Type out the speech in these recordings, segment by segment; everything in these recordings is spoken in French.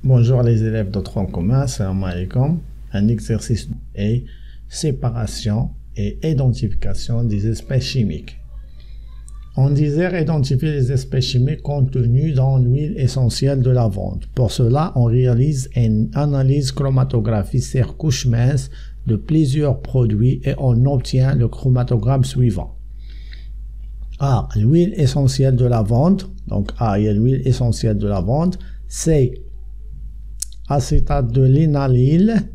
Bonjour les élèves de tronc commun, salam alaikum. Un exercice est séparation et identification des espèces chimiques. On désire identifier les espèces chimiques contenues dans l'huile essentielle de lavande. Pour cela, on réalise une analyse chromatographique sur couche mince de plusieurs produits et on obtient le chromatogramme suivant. A. L'huile essentielle de lavande. Donc A, il y a l'huile essentielle de lavande. C. Acétate de linalyle.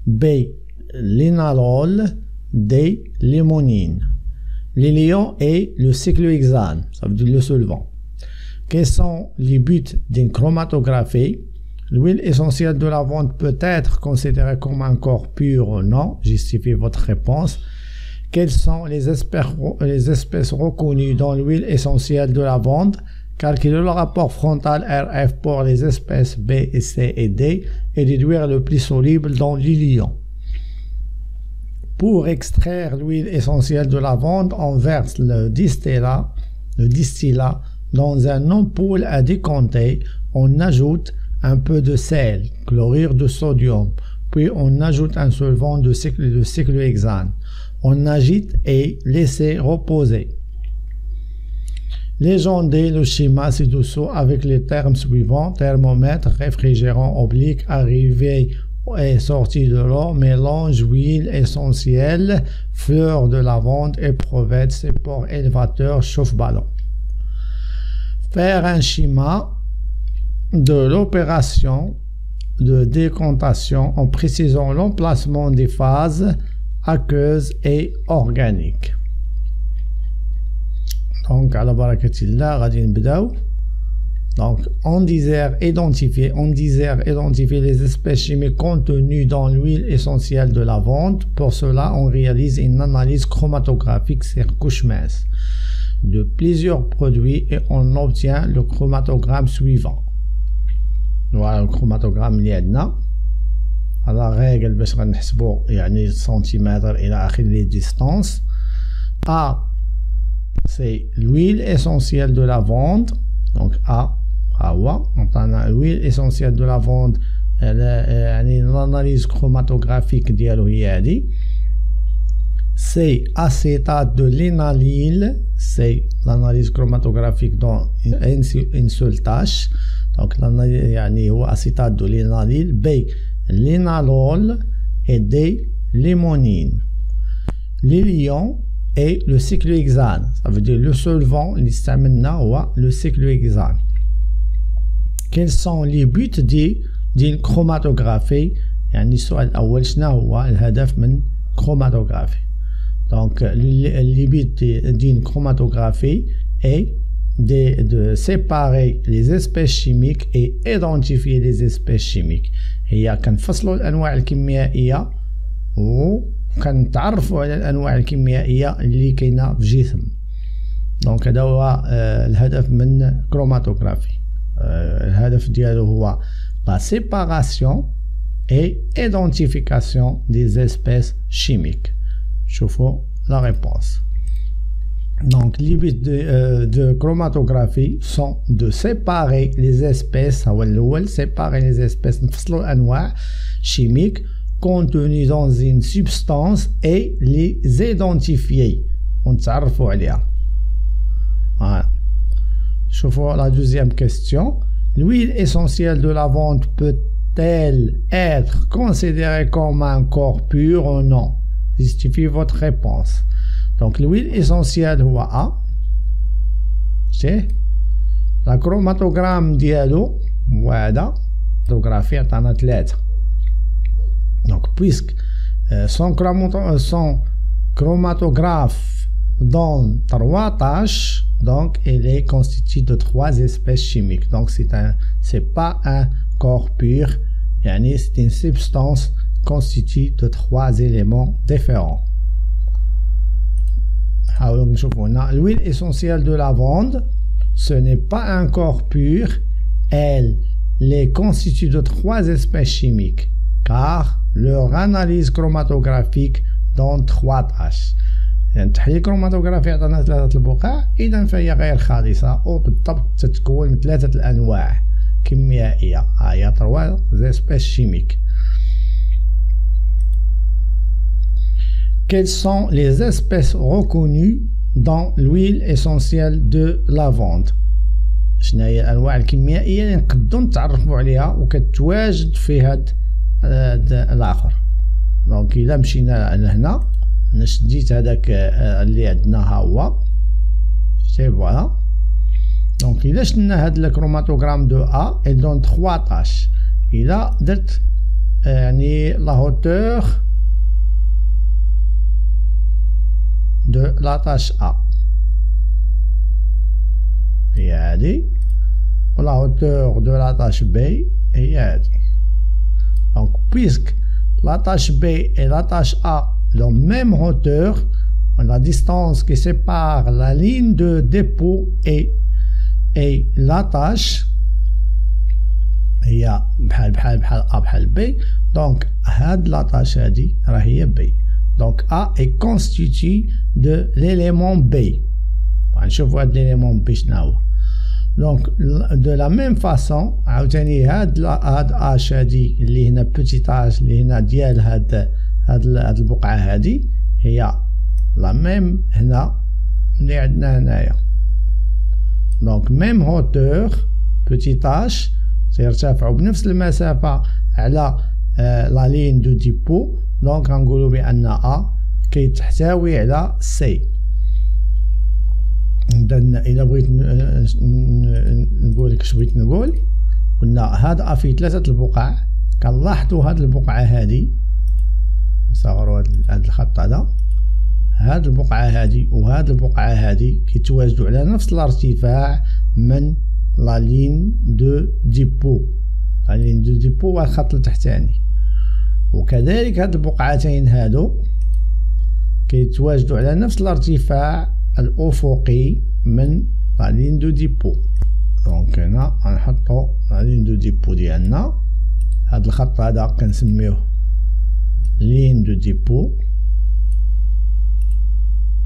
B. Linalol. D. Limonine. L'élément est le cyclohexane, ça veut dire le solvant. Quels sont les buts d'une chromatographie? L'huile essentielle de lavande peut être considérée comme un corps pur ou non. Justifiez votre réponse. Quelles sont les espèces reconnues dans l'huile essentielle de lavande? Calculer le rapport frontal RF pour les espèces B, C et D et déduire le plus soluble dans l'élément. Pour extraire l'huile essentielle de lavande, on verse le distillat dans une ampoule à décanter. On ajoute un peu de sel, chlorure de sodium, puis on ajoute un solvant de cyclohexane. On agite et laisse reposer. Légendez le schéma ci-dessous avec les termes suivants: thermomètre, réfrigérant oblique, arrivée et sortie de l'eau, mélange, huile essentielle, fleurs de lavande, éprouvette, support élévateur, chauffe-ballon. Faire un schéma de l'opération de décantation en précisant l'emplacement des phases aqueuses et organiques. Donc, à la barakatillah, غادي نبداو. Donc, on désire identifier les espèces chimiques contenues dans l'huile essentielle de lavande. Pour cela, on réalise une analyse chromatographique sur couche mince de plusieurs produits et on obtient le chromatogramme suivant. Voilà le chromatogramme اللي عندنا. على règle باش غنحسبوا يعني centimètres إلى آخر les distances. A, c'est l'huile essentielle de lavande. Donc A. On a l'huile essentielle de lavande, l'analyse chromatographique ديالو هي هذه. C'est acétate de linalyle, c'est l'analyse chromatographique dans une seule tâche. Donc يعني هو acétate de linalyle. B. Linalol et D. Limonine. L'élément est le cyclohexane, ça veut dire le solvant اللي استعملنا هو le cyclohexane. Quels sont les buts d'une chromatographie؟ يعني السؤال الأول شنو هو الهدف من chromatographie؟ Donc les buts d'une chromatographie est de séparer les espèces chimiques et identifier les espèces chimiques. هي كنفصلوا الأنواع الكيميائية وكنتعرفوا على الأنواع الكيميائية اللي كاينة في جسم. دونك هذا هو الهدف من chromatographie. الهدف ديالو هو la séparation et identification des espèces chimiques. شوفوا la réponse. Donc les buts de chromatographie sont de séparer les espèces. هو الأول séparer les espèces نفصلوا الأنواع chimiques contenues dans une substance et les identifier ونتعرفوا عليها. Voilà. Chauffe-moi la deuxième question. L'huile essentielle de lavande peut-elle être considérée comme un corps pur ou non? Justifiez votre réponse. Donc l'huile essentielle هو A. C'est la chromatogramme ديالو هو هذا. Photographie عطانا 3. Donc puisque son chromatographe donne 3 tâches, donc elle est constituée de 3 espèces chimiques. Donc c'est pas un corps pur, c'est une substance constituée de 3 éléments différents. Alors l'huile essentielle de lavande, ce n'est pas un corps pur, elle est constituée de 3 espèces chimiques, car leur analyse chromatographique donne 3 tâches. يعني التحليل الكروماتوغرافي عطانا 3 البقع، اذا فهي غير خالصه وبالضبط تتكون من 3 الانواع. كيميائية. هي 3 espèces chimiques. Quelles sont les espèces reconnues dans l'huile essentielle de lavande؟ شنو هي الانواع الكيميائيه اللي نقدروا نتعرفوا عليها وكتواجد في هاد الاخر؟ دونك الا مشينا لهنا انا شديت هذاك اللي عندنا ها هو سي فوالا. دونك الا شدنا هاد الكروماتوغرام دو ا il donne 3 tâches. الا درت يعني لا هوتور de la tâche A هي هادي و la hauteur de la tâche B هي هادي. Donc puisque la tâche B et la tâche A ont la même hauteur, la distance qui sépare la ligne de dépôt et la tâche هي بحال A بحال B. Donc هاد la tâche هادي راه هي B. Donc A est constitué de l'élément B. غنشوفوا هاد l'élément B شنو هو. Donc de la même façon عاوتاني هاد H هادي اللي هنا بوتيت H اللي هنا ديال هاد البقعة هادي هي لا ميم هنا اللي عندنا هنايا. Donc même hauteur بوتيت H سيرتفعوا بنفس المسافة على لا لين دو ديبو. دونك غنقولوا بأن A كيتحتوي على C. إلا بغيت نقولك اش بغيت نقول، قلنا هاد A فيه 3 البقع. كنلاحظوا هاد البقعة هادي نصغروا هاد الخط هاد البقعة هادي وهاد البقعة هادي كيتواجدوا على نفس الارتفاع من لا لين دو ديبو. لا لين دو ديبو هو الخط التحتاني. وكذلك هاد البقعتين هادو كيتواجدوا على نفس الارتفاع الأفقي من لا لين دو ديبو. دونك هنا غنحطو لا لين دو ديبو ديالنا. هاد الخط هذا كنسميوه لين دو ديبو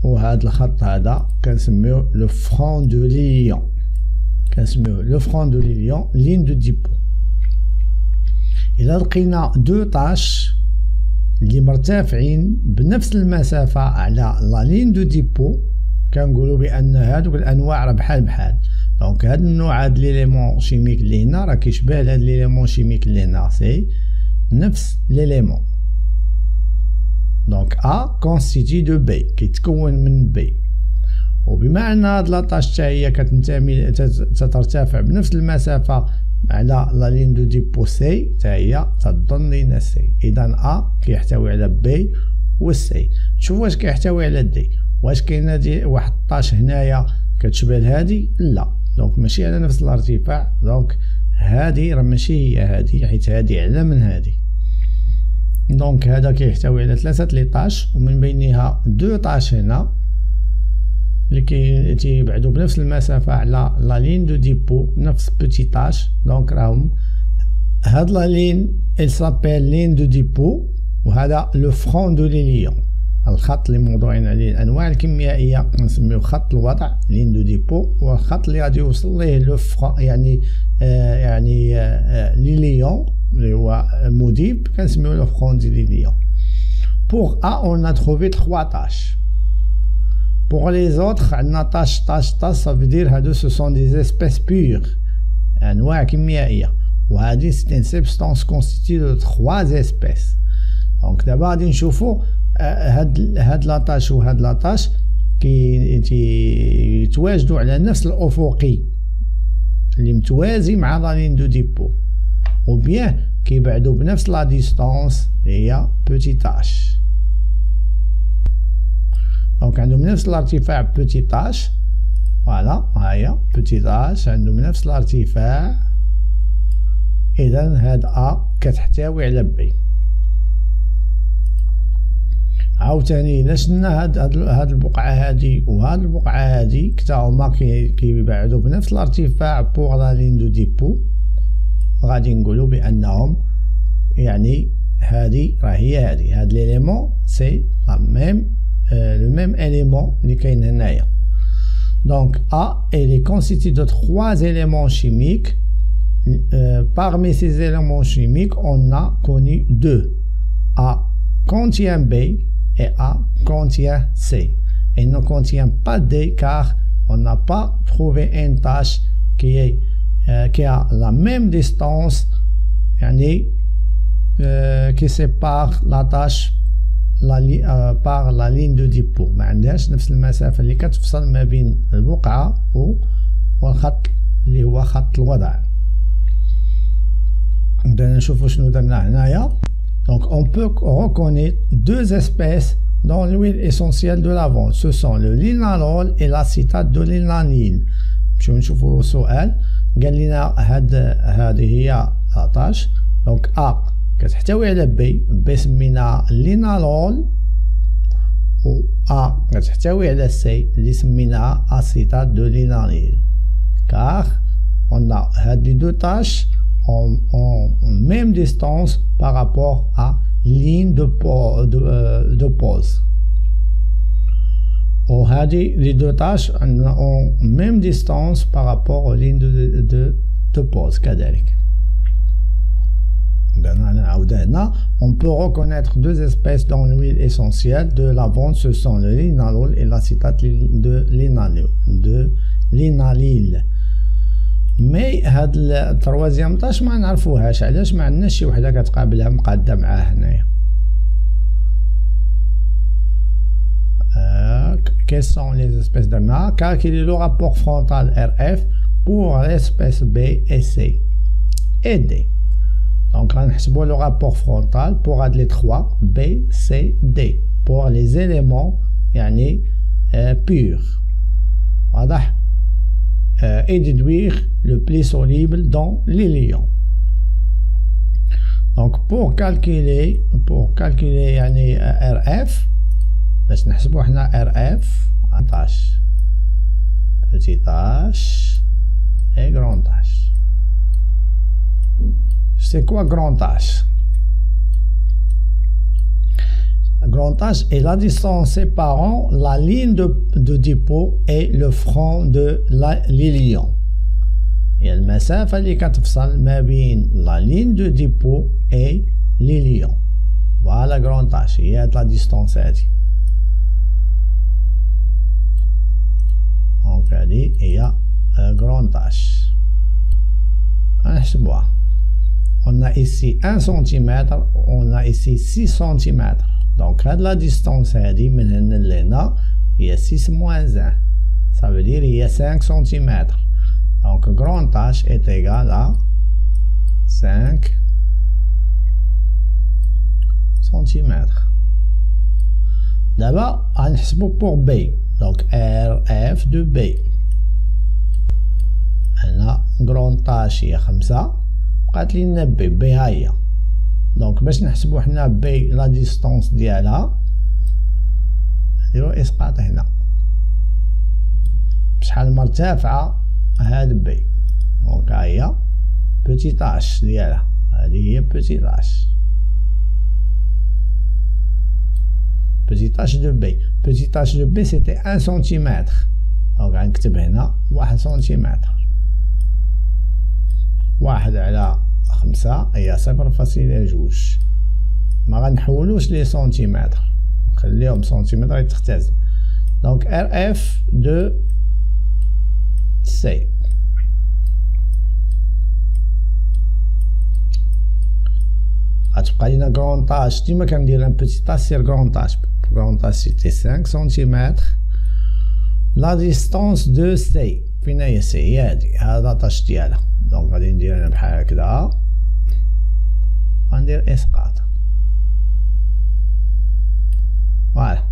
وهاد الخط هذا كنسميوه لو فرون دو ليليون. كنسميوه لو فرون دو ليليون لين دو ديبو. إلا لقينا 2 طاش اللي مرتفعين بنفس المسافة على لا لين دو ديبو كنقولوا بأن هادوك الأنواع راه بحال. دونك هاد النوع هاد ليليمون شيميك اللي هنا راه كيشبه هاد ليليمون شيميك اللي هنا سي نفس ليليمون. دونك A constitué de B كيتكون من B. وبما أن هاد لاطاش حتى هي كتنتمي تترتفع بنفس المسافة على لا لين دو ديبو سي حتى هي تضم لينا سي. إذا A كيحتوي على B و سي. شوف واش كيحتوي على دي. واش كاينه واحد الطاش هنايا كتشبه لهادي؟ لا. دونك ماشي على نفس الارتفاع. دونك هادي راه ماشي هي هادي حيت هادي اعلى من هادي. دونك هذا كيحتوي على 3 لي طاش ومن بينها 2 طاش هنا اللي كيبعدوا بنفس المسافة على لا لين دو ديبو نفس بوتي طاش. دونك راهم هاد لا لين il s'appelle لين دو ديبو وهذا لو فرون دو ليليون. الخط اللي موضوعين عليه الانواع الكيميائيه كنسميوه خط الوضع لين دو ديبو، والخط اللي غادي يوصل ليه لو يعني ليليون اللي هو مذيب كنسميوه لو فرون دي ليليون. Pour A on a trouvé 3 tâches. Pour les autres عندنا tâche ça veut dire هادو ce sont des espèces pures انواع كيميائيه، وهذه c'est une substance constituée de 3 espèces. دونك دابا غادي نشوفوا هاد لاطاش وهاد لاطاش كيتواجدوا على نفس الافقي اللي متوازي مع لا لين دو ديبو، وبيان كيبعدوا بنفس لا ديستانس هي بوتي تاش. دونك عندهم نفس الارتفاع بوتي تاش. فوالا هاهي بوتي تاش عندهم نفس الارتفاع. اذا هاد ا كتحتوي على بي. عاوتاني الا شدنا هاد البقعه هادي وهاد البقعه هادي كتا هما كيبعدوا بنفس الارتفاع بوغ لا لين دو ديبو، غادي نقولوا بانهم يعني هادي راه هي هادي. هاد ليليمون سي لا ميم لو ميم اليمون اللي كاين هنايا. دونك A elle est constituée de 3 éléments chimiques parmi ces éléments chimiques, on a connu deux. A contient B et A contient C. Il ne contient pas D car on n'a pas trouvé une tâche qui a la même distance qui sépare la tâche par la ligne de dépôt. ما عندهاش نفس المسافة اللي كتفصل ما بين البقعة والخط اللي هو خط الوضع. بدنا نشوفو شنو درنا هنايا. Donc on peut reconnaître deux espèces dans l'huile essentielle de lavande. Ce sont le linalol et l'acétate de linalyle. نمشيو نشوفو سؤال قال لنا هذه هي لاطاش. دونك A كتحتوي على B سميناها لينالول، و A كتحتوي على C اللي سميناها acétate de linalyle. Car on a هاد les deux tâches en même distance par rapport à ligne de pause. وهذه les deux tâches en même distance par rapport aux lignes de pause كذلك. On peut reconnaître deux espèces dans l'huile essentielle de lavande, ce sont le linalol et l'acétate de linalyle. مي هاد التروازيام طاش ما نعرفوهاش. علاش؟ ما عندناش شي وحده كتقابلها مقاده معاه هنايا. Quelles sont les espèces درنا؟ Calculer le rapport frontal RF pour l'espèce B et C et D. Donc غنحسبوا le rapport frontal pour هاد les trois B, C, D pour les éléments يعني purs. واضح؟ Et déduire le pli soluble dans les lions. Donc pour calculer يعني RF باش نحسبو حنا RF tâche petit h et grand h. C'est quoi grand h? Grand H est la distance séparant la ligne de dépôt et le front de les lions. Et المسافة اللي كتفصل ما بين la ligne de dépôt et les lions. Voilà grand H. هي هاد la distance هادي. Donc هادي هي grand H. نحسبوها. On a ici 1 cm, on a ici 6 cm. Donc, la distance هذه من هنا لهنا هي 6 moins 1. Ça veut dire هي 5 cm. Donc, grand H est égal à 5 cm. D'abord, on va pour B. Donc, RF de B. On a grand H هي 5. بقات لينا B ها هي. دونك باش نحسبو حنا بي لا ديستونس ديالها نديرو اسقاط هنا بشحال مرتفعة هاد بي. دونك ها هي بوتيت اش ديالها، هادي هي بوتيت اش. بوتيت اش دو بي، بوتيت اش دو بي سيتي 1 سنتيمتر. دونك غنكتب هنا 1 سنتيمتر. 1 على 5 هي 0.2. ما غنحولوش لي سنتيمتر، نخليهم سنتيمتر يتختزل. دونك RF de C غتبقى لينا كرون طاش. ديما كندير ان بوتي طاش سير كرون طاش. كرون طاش سيتي 5 سنتيمتر. لا ديستونس دو سي فين هي سي؟ هي هادي، هذا طاش ديالها. دونك غادي ندير انا بحال هكدا، غندير اسقاط. فوالا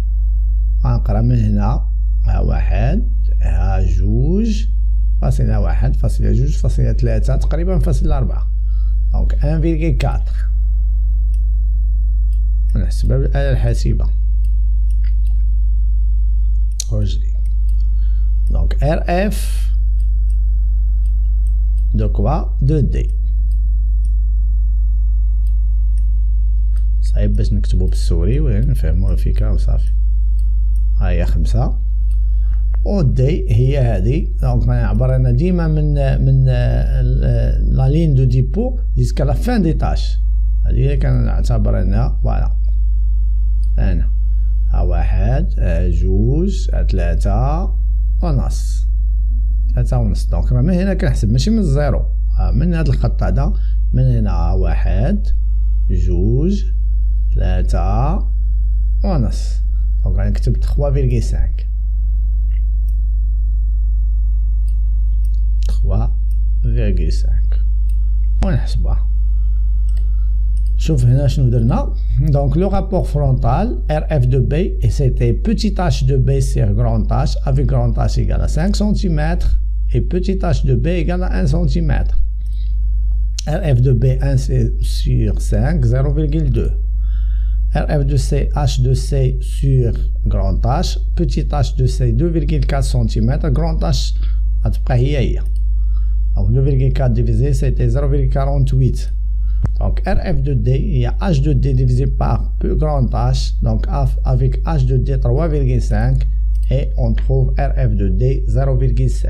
غنقرا من هنا ها 1 ها 2.1 فاصلة 2.3 تقريبا فاصلة 4. دونك 1,4 نحسبها بالآلة الحاسبة. خرج لي دونك RF de quoi? De D. صعيب باش نكتبو بالسوري ولكن نفهمو الفكرة وصافي. ها هي 5 او دي هي هذه. دونك نعبر انا ديما من لا لين دو ديبو جيسكا لا فان دي تاش. هذه اللي كنعتبر انها فوالا هنا ها 1 2 3 ونص 3 ونص. دونك من هنا كنحسب ماشي من الزيرو، من هذا الخط هذا من هنا 1 2 3 ونص. دونك غنكتب 3.5 3.5 ونحسبها. شوف هنا شنو درنا. Donc le rapport frontal RF de B et c'était petit h de B sur grand H avec grand H égale à 5 cm et petit h de B égale à 1 cm. RF de B 1 sur 5 0,2. RF de C H de C sur grand H petit h de C 2,4 cm grand H غتبقى هي. Donc 2,4 divisé c'était 0,48. Donc RF de D, il y a H de D divisé par grand H, donc avec H de D 3,5 et on trouve RF de D 0,7.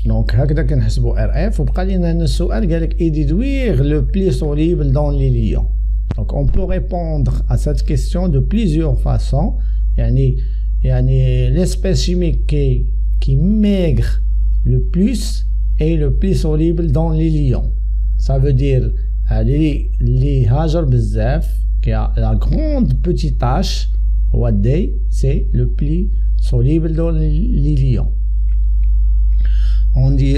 Donc هكذا كنحسبوا RF. وبقى لينا هنا السؤال قالك et déduire le pli soluble dans les lions. Donc on peut répondre à cette question de plusieurs façons. يعني l'espèce chimique qui maigre le plus est le pli soluble dans les lions. Ça veut dire les hajar bzaf qui a la grande petite tache ou D, c'est le pli soluble dans les lions. On dit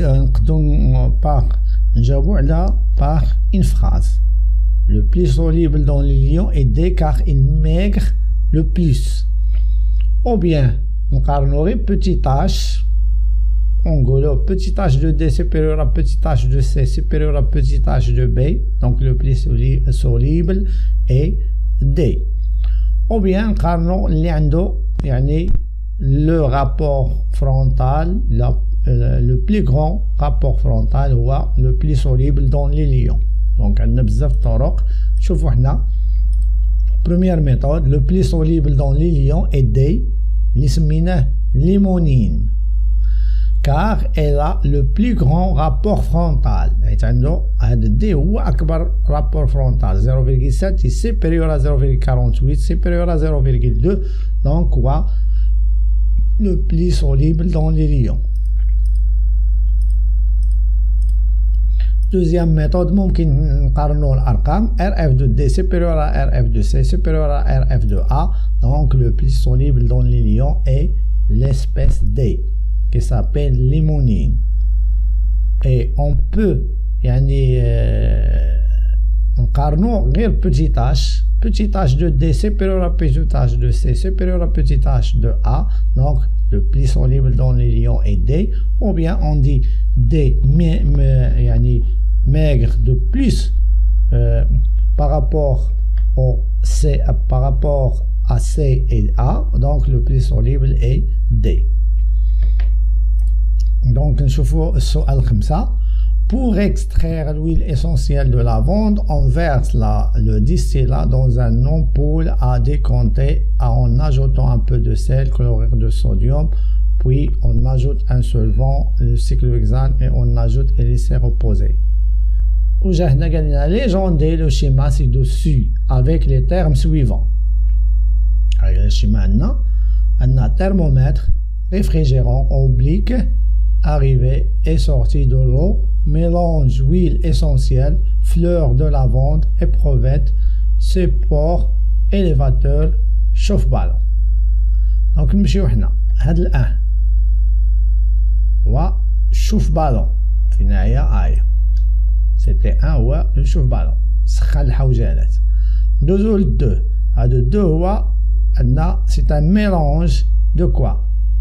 par une phrase. Le pli soluble dans les lions est D car il maigre le plus. Ou bien on carnorait petite tache. En gros, petit h de D supérieur à petit h de C supérieur à petit h de B, donc le pli soluble est D. Ou bien, le rapport frontal, le plus grand rapport frontal ou le pli soluble dans les lions. Donc, on a بزاف طرق. شوفوا هنا. Première méthode, le pli soluble dans les lions est D, اللي سميناه limonine. Car elle a le plus grand rapport frontal. حيت عنده هذا D هو أكبر rapport frontal 0,7 est supérieur à 0,48 supérieur à 0,2 donc هو le pli soluble dans les lions. Deuxième méthode ممكن نقارنوا الأرقام RF de D supérieur à RF de C supérieur à RF de A donc le pli soluble dans les lions est l'espèce D qui s'appelle limonine. Et on peut نقارنوا غير petit h de D supérieur à petit h de C supérieur à petit h de A donc le pli soluble dans les lions est D. Ou bien on dit D maigre de plus par rapport au C par rapport à C et A donc le pli soluble est D. Donc, pour extraire l'huile essentielle de lavande, on verse le distillat dans une ampoule à décanter en ajoutant un peu de sel, chlorure de sodium, puis on ajoute un solvant, le cyclohexane, et on ajoute et laisser reposer. Légender le schéma ci-dessus avec les termes suivants. Le schéma, on a thermomètre, réfrigérant oblique, arrivée et sortie de l'eau, mélange huile essentielle, fleurs de lavande, éprouvette, support, élévateur, chauffe-ballon. Donc نمشيو حنا هاد الان هو chauffe-ballon فينا هي سيتي ان هو لو chauffe-ballon سخن الحوجالات. دوزو للدو هادو دو هو عندنا سي ان ميلانج دو كوا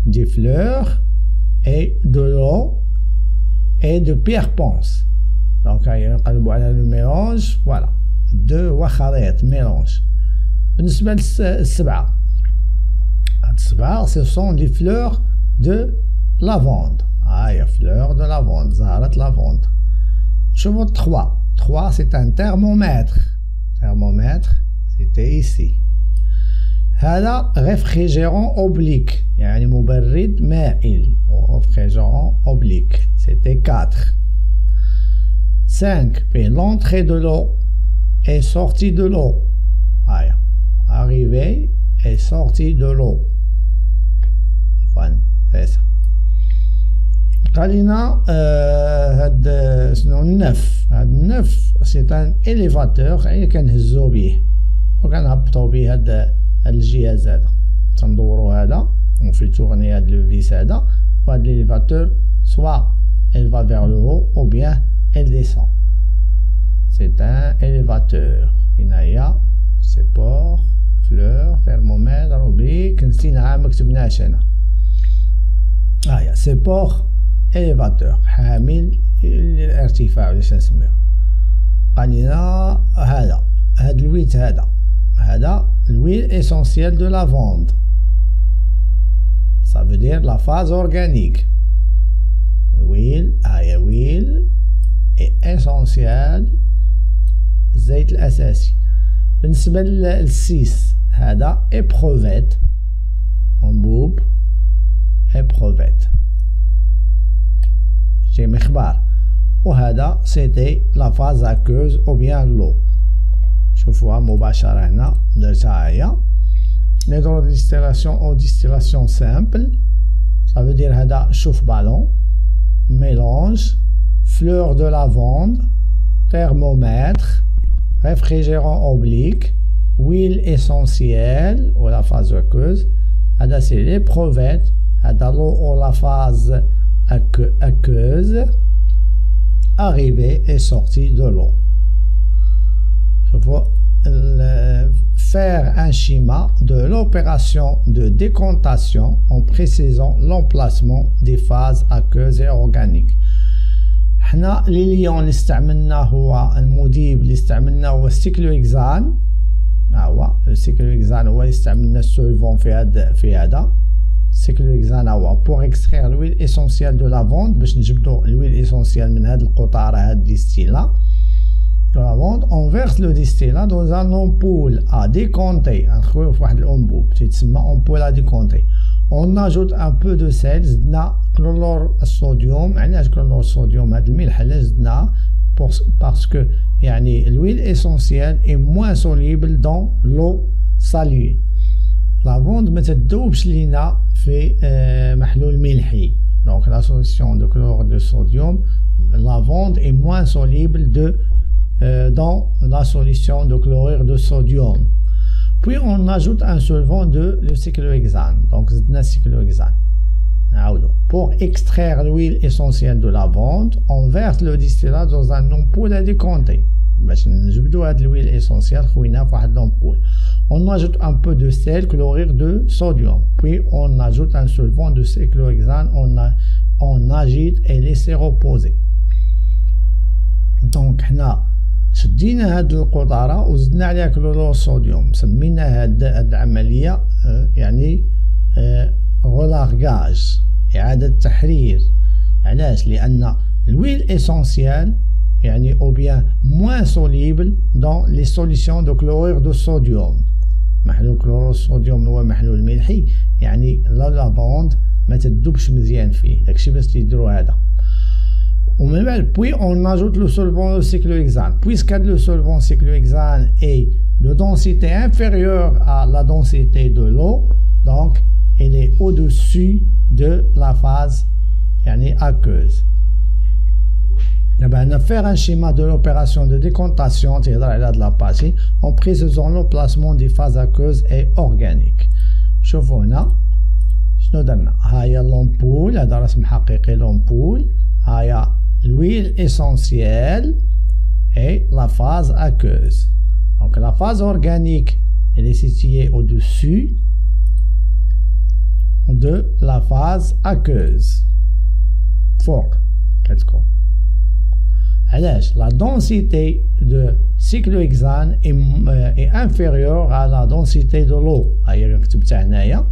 دي fleurs et de l'eau et de pierre ponce. Donc نقلبوا على le mélange voilà deux هو خليط mélange. بالنسبة للسبعة هاد السبعة ce sont les fleurs de lavande. هاهي fleurs de lavande زهرة lavande. شوفوا 3 c'est un thermomètre c'était ici. هذا réfrigérant oblique يعني مبرد مائل réfrigérant oblique c'était 4. 5 puis l'entrée de l'eau et sortie de l'eau هيا arrivée et sortie de l'eau enfin c'est ça. قال لنا هاد شنو النف هاد النف سي ان اليفاتور يعني كنهزو به وكنهبطو به هاد الجهاز هذا تندورو هذا ونفي تورني هاد لو فيس هذا وهاد الاليفاتور سوا elle va vers le haut ou bien elle descend. C'est un élévateur. هنايا support fleur thermomètre rubrique نسيناها مكتبناهاش هنا. هاهي support élévateur حامل الارتفاع ولا نسميوه. قال لنا هاد الويت هذا l'huile essentielle de lavande. Ça veut dire la phase organique. L'huile est essentielle الزيت الأساسي. بالنسبة للسيس هذا éprouvette أنبوب éprouvette شي مخبار وهذا سيتي لا فاز aqueuse ou bien l'eau. شوفوها مباشرة هنا درتها هي l'hydrodistillation ou distillation simple. Ça veut dire هذا chauffe ballon mélange fleur de lavande thermomètre réfrigérant oblique huile essentielle ou la phase aqueuse. هذا c'est l'éprouvette هذا l'eau ou la phase aqueuse arrivée et sortie de l'eau. Faire un schéma de l'opération de décantation en précisant l'emplacement des phases aqueuses et organiques. حنا لي اللي استعملنا هو المذيب اللي استعملنا هو السيكلوهكسان. هو السيكلوهكسان هو اللي استعملنا السولفون في هذا السيكلوهكسان هو pour extraire l'huile essentielle de lavande باش نجبدو l'huile essentielle من هاد القطاره هاد الديستيلا de lavande. On verse le distillat dans un ampoule à décanter. نخويو في واحد الانبوب تيتسمى ampoule à décanter. On ajoute un peu de sel زدنا كلور الصوديوم. علاش كلور الصوديوم هاد الملح علاش زدناه parce que يعني l'huile essentielle est moins soluble dans l'eau salée. lavande ما تذوبش لينا في محلول ملحي. Donc la solution de chlore de sodium lavande est moins soluble dans la solution de chlorure de sodium. Puis on ajoute un solvant de le cyclohexane. Donc زدنا cyclohexane. Pour extraire l'huile essentielle de lavande, on verse le distillat dans un ampoule à décanter. باش نجبدو هاد l'huile essentielle خوينا في واحد l'ampoule. On ajoute un peu de sel, chlorure de sodium. Puis on ajoute un solvant de cyclohexane. On agite et laisse reposer. Donc حنا شدينا هاد القطارة وزدنا عليها كلور الصوديوم. سمينا هاد العملية يعني غولارغاج إعادة تحرير. علاش؟ لأن l'huile essentielle يعني ou bien moins soluble dans les solutions de chlorure de sodium. محلول كلور الصوديوم هو محلول ملحي يعني لا لافوند ما تذوبش مزيان فيه. داكشي باش تيديرو هذا. ومن بعد puis on ajoute le solvant de cyclohexane. Puisque le solvant cyclohexane est de densité inférieure à la densité de l'eau, donc elle est au-dessus de la phase يعني aqueuse. On va faire un schéma de l'opération de décantation de la partie en précisant l'emplacement des phases aqueuses et organiques. شوفوا هنا شنو درنا. هاهي l'ampoule هذا رسم حقيقي l'ampoule. هاهي l'huile essentielle et la phase aqueuse. Donc la phase organique elle est située au-dessus de la phase aqueuse. فوق كتكون. علاش؟ la densité de cyclohexane est inférieure à la densité de l'eau. هاهي كتبتها هنايا.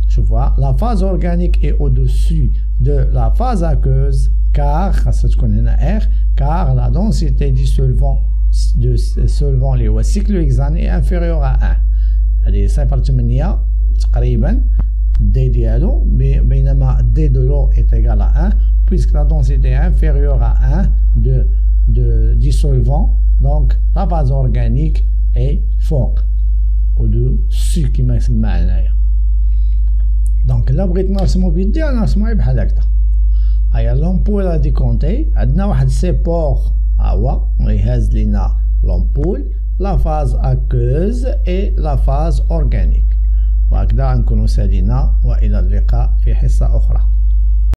شوفوها la phase organique est au-dessus de la phase aqueuse car car la densité du solvant اللي هو cyclohexane est inférieure à 1. هذه 0.8 تقريبا D dialo, بينما D de l'eau est égal à 1 puisque la densité est inférieure à 1 de dissolvant, donc la phase organique est فوق au-dessus كما يسمى هنايا. دونك الا بغيت نرسمو بيدي نرسموها بحال هكذا. هيا لومبول غادي كونتي عندنا واحد سيبور ها هو يهز لينا لومبول لا فاز اكوز اي لا فاز اورغانيك. وهكذا نكونوا سالينا والى اللقاء في حصة اخرى.